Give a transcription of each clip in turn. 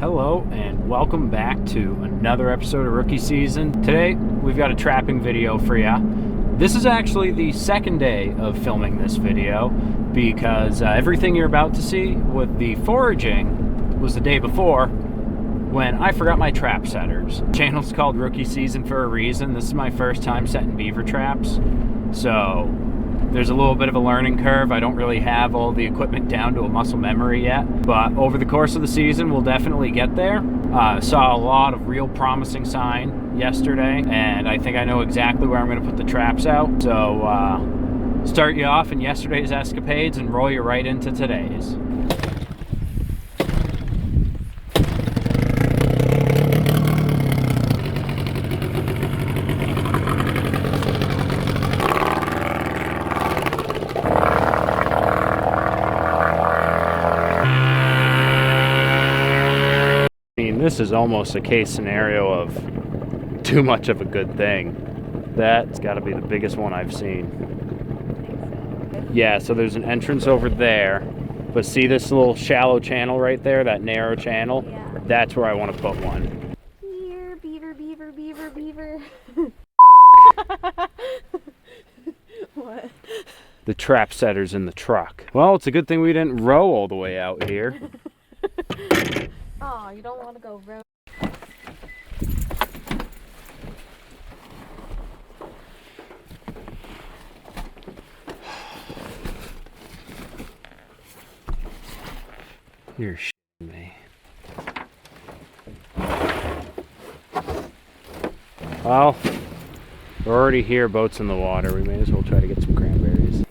Hello and welcome back to another episode of Rookie Season. Today we've got a trapping video for ya. This is actually the second day of filming this video because everything you're about to see with the foraging was the day before when I forgot my trap setters. The channel's called Rookie Season for a reason. This is my first time setting beaver traps, so there's a little bit of a learning curve. I don't really have all the equipment down to a muscle memory yet, but over the course of the season, we'll definitely get there. Saw a lot of real promising sign yesterday, and I think I know exactly where I'm going to put the traps out. So start you off in yesterday's escapades and roll you right into today's. This is almost a case scenario of too much of a good thing. That's got to be the biggest one I've seen. Yeah, so there's an entrance over there, but see this little shallow channel right there, that narrow channel? Yeah. That's where I want to put one. Here, beaver, beaver, beaver, beaver. What? The trap setter's in the truck. Well, it's a good thing we didn't row all the way out here. Oh, you don't want to go road. You're shitting me. Well, we're already here, boats in the water. We may as well try to get some cranberries.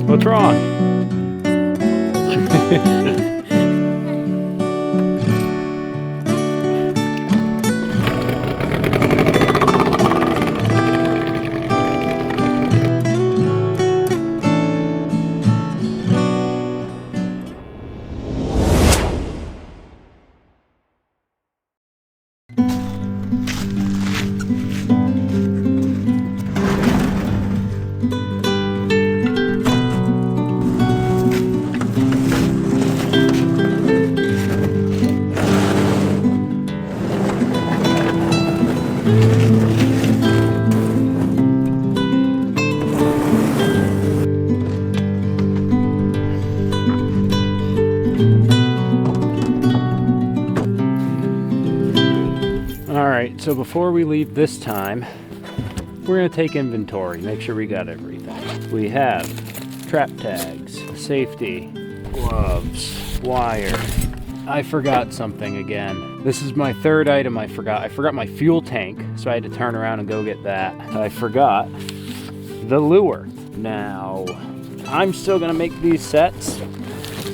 What's wrong? Alright, so before we leave this time, we're going to take inventory, make sure we got everything. We have trap tags, safety, gloves, wire. I forgot something again. This is my third item I forgot. I forgot my fuel tank, so I had to turn around and go get that. I forgot the lure. Now, I'm still going to make these sets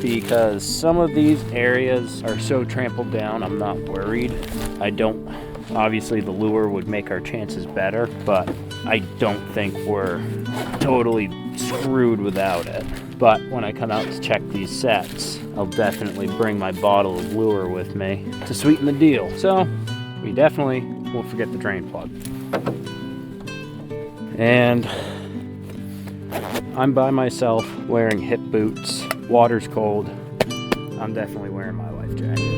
because some of these areas are so trampled down, I'm not worried. Obviously the lure would make our chances better, but I don't think we're totally screwed without it. But when I come out to check these sets, I'll definitely bring my bottle of lure with me to sweeten the deal. So we definitely won't forget the drain plug. And I'm by myself wearing hip boots. Water's cold. I'm definitely wearing my life jacket.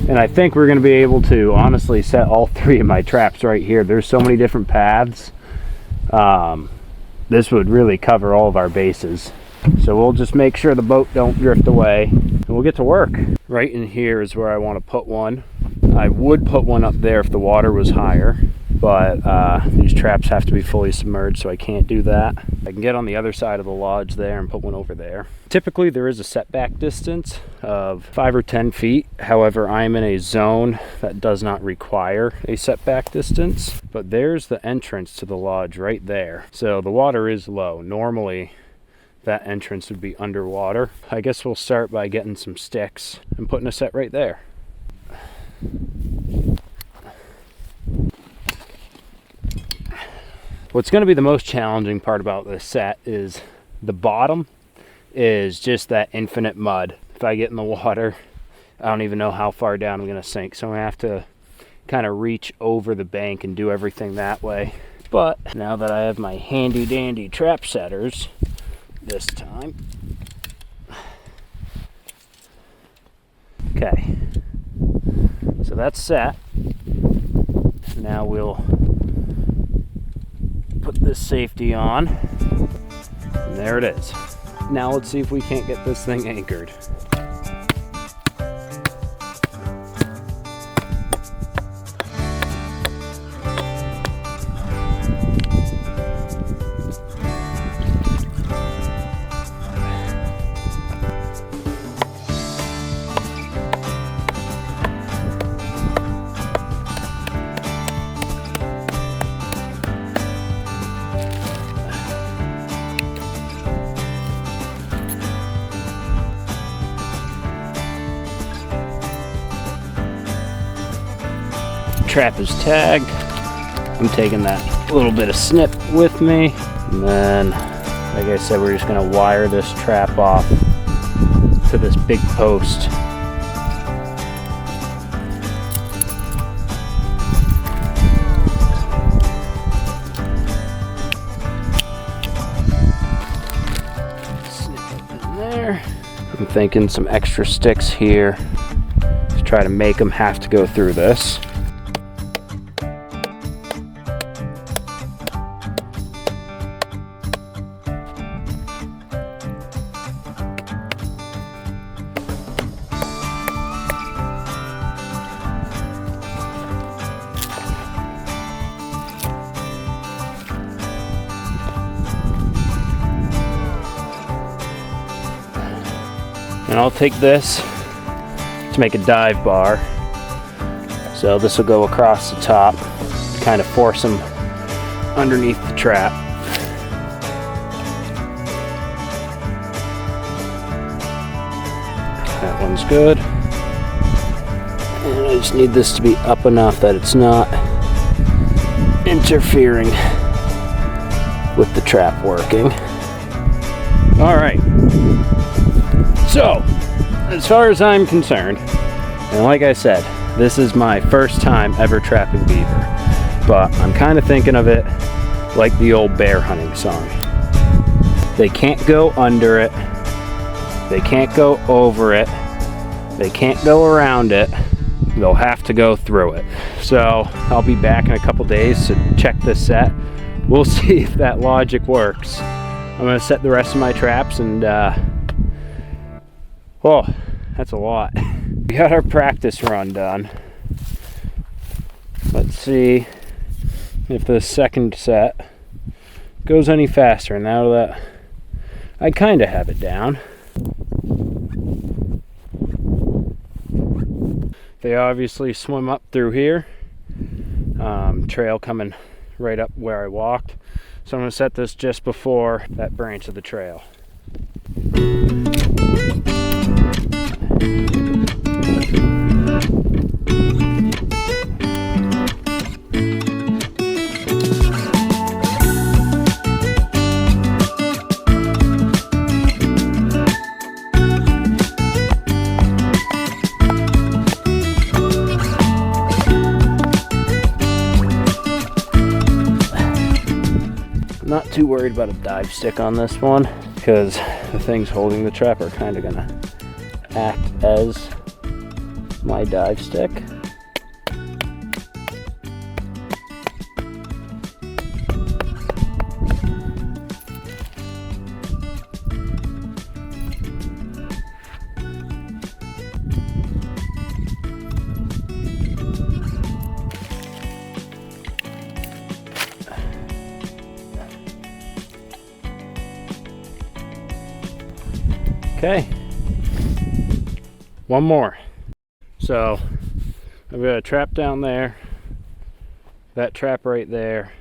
And I think we're going to be able to honestly set all three of my traps right here. There's so many different paths. That this would really cover all of our bases. So we'll just make sure the boat don't drift away and we'll get to work. Right in here is where I want to put one. I would put one up there if the water was higher, but these traps have to be fully submerged, so I can't do that. I can get on the other side of the lodge there and put one over there. Typically there is a setback distance of 5 or 10 feet. However, I'm in a zone that does not require a setback distance, but there's the entrance to the lodge right there. So the water is low. Normally that entrance would be underwater. I guess we'll start by getting some sticks and putting a set right there. What's going to be the most challenging part about this set is the bottom is just that infinite mud. If I get in the water, I don't even know how far down I'm going to sink, so I'm going to have to kind of reach over the bank and do everything that way. But now that I have my handy dandy trap setters this time. Okay, so that's set. Now we'll put this safety on, and there it is. Now let's see if we can't get this thing anchored. Trap is tagged. I'm taking that little bit of snip with me, and then, like I said, we're just going to wire this trap off to this big post. Snip it in there. I'm thinking some extra sticks here to try to make them have to go through this. And I'll take this to make a dive bar. So this will go across the top, kind of force them underneath the trap. That one's good. And I just need this to be up enough that it's not interfering with the trap working. All right. So, as far as I'm concerned, and like I said, this is my first time ever trapping beaver, but I'm kind of thinking of it like the old bear hunting song. They can't go under it, they can't go over it, they can't go around it, they'll have to go through it. So, I'll be back in a couple days to check this set. We'll see if that logic works. I'm going to set the rest of my traps and oh, that's a lot. We got our practice run done. Let's see if the second set goes any faster now that I kind of have it down. They obviously swim up through here. Trail coming right up where I walked. So I'm going to set this just before that branch of the trail. Not too worried about a dive stick on this one because the things holding the trap are kind of gonna act as my dive stick. Okay. One more. So I've got a trap down there. That trap right there.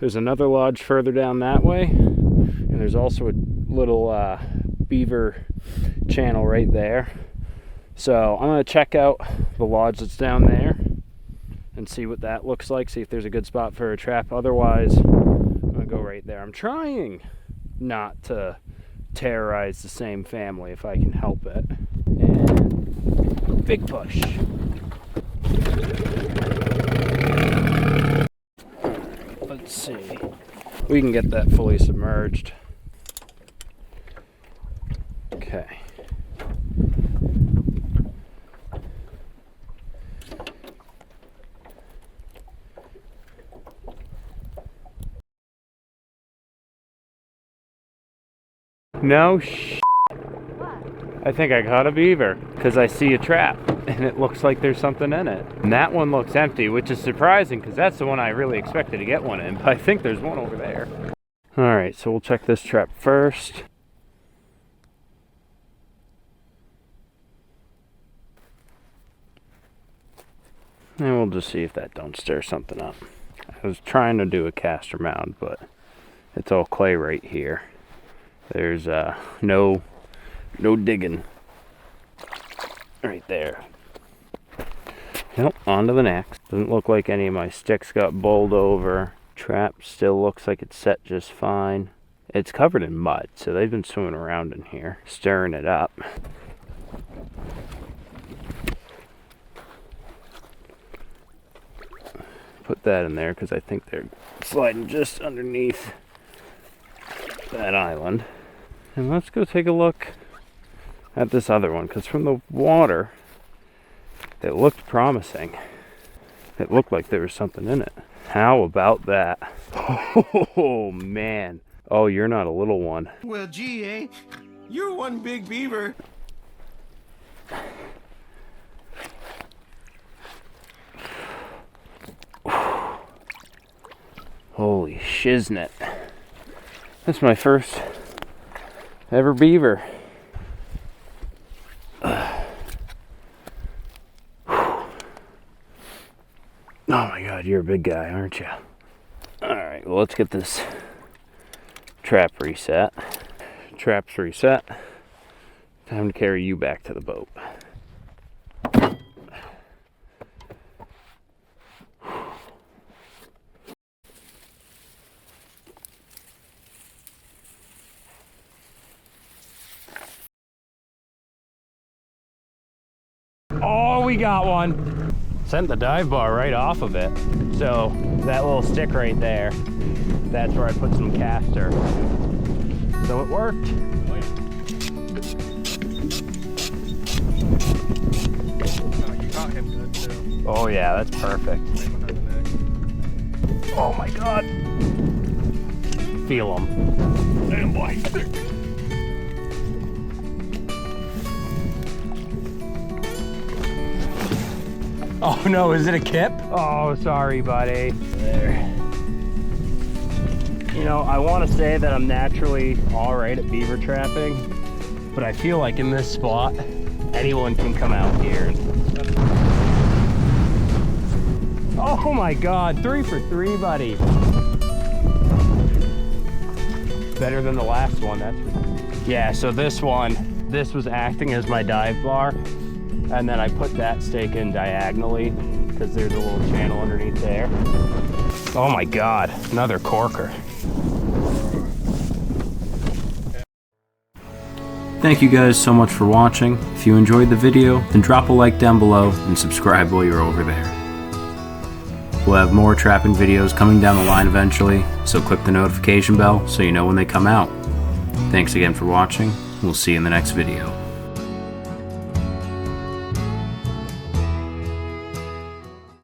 There's another lodge further down that way. And there's also a little beaver channel right there. So I'm going to check out the lodge that's down there and see what that looks like, see if there's a good spot for a trap. Otherwise, I'm going to go right there. I'm trying not to terrorize the same family if I can help it. And big push. Let's see. We can get that fully submerged. Okay. No sh**. I think I caught a beaver because I see a trap and it looks like there's something in it. And that one looks empty, which is surprising because that's the one I really expected to get one in, but I think there's one over there. Alright, so we'll check this trap first. And we'll just see if that don't stir something up. I was trying to do a caster mound, but it's all clay right here. There's no digging right there. Nope, on to the next. Doesn't look like any of my sticks got bowled over. Trap still looks like it's set just fine. It's covered in mud, so they've been swimming around in here, stirring it up. Put that in there because I think they're sliding just underneath that island. And let's go take a look at this other one, because from the water it looked promising. It looked like there was something in it. How about that? Oh man. Oh, you're not a little one. Well, gee, eh? You're one big beaver. Holy shiznit. That's my first ever beaver. Oh my god, you're a big guy, aren't you? Alright, well, let's get this trap reset. Trap's reset. Time to carry you back to the boat. Oh, we got one. Sent the dive bar right off of it. So that little stick right there, that's where I put some caster. So it worked. You caught him good too. Oh yeah, that's perfect. Oh my god. Feel them. And boy. Oh no, is it a kip? Oh, sorry, buddy. There. You know, I want to say that I'm naturally all right at beaver trapping, but I feel like in this spot, anyone can come out here. Oh my god, 3 for 3, buddy. Better than the last one, that's for sure. Yeah, so this was acting as my dive bar. And then I put that stake in diagonally because there's a little channel underneath there. Oh my god, another corker. Thank you guys so much for watching. If you enjoyed the video, then drop a like down below and subscribe while you're over there. We'll have more trapping videos coming down the line eventually, so click the notification bell so you know when they come out. Thanks again for watching. We'll see you in the next video.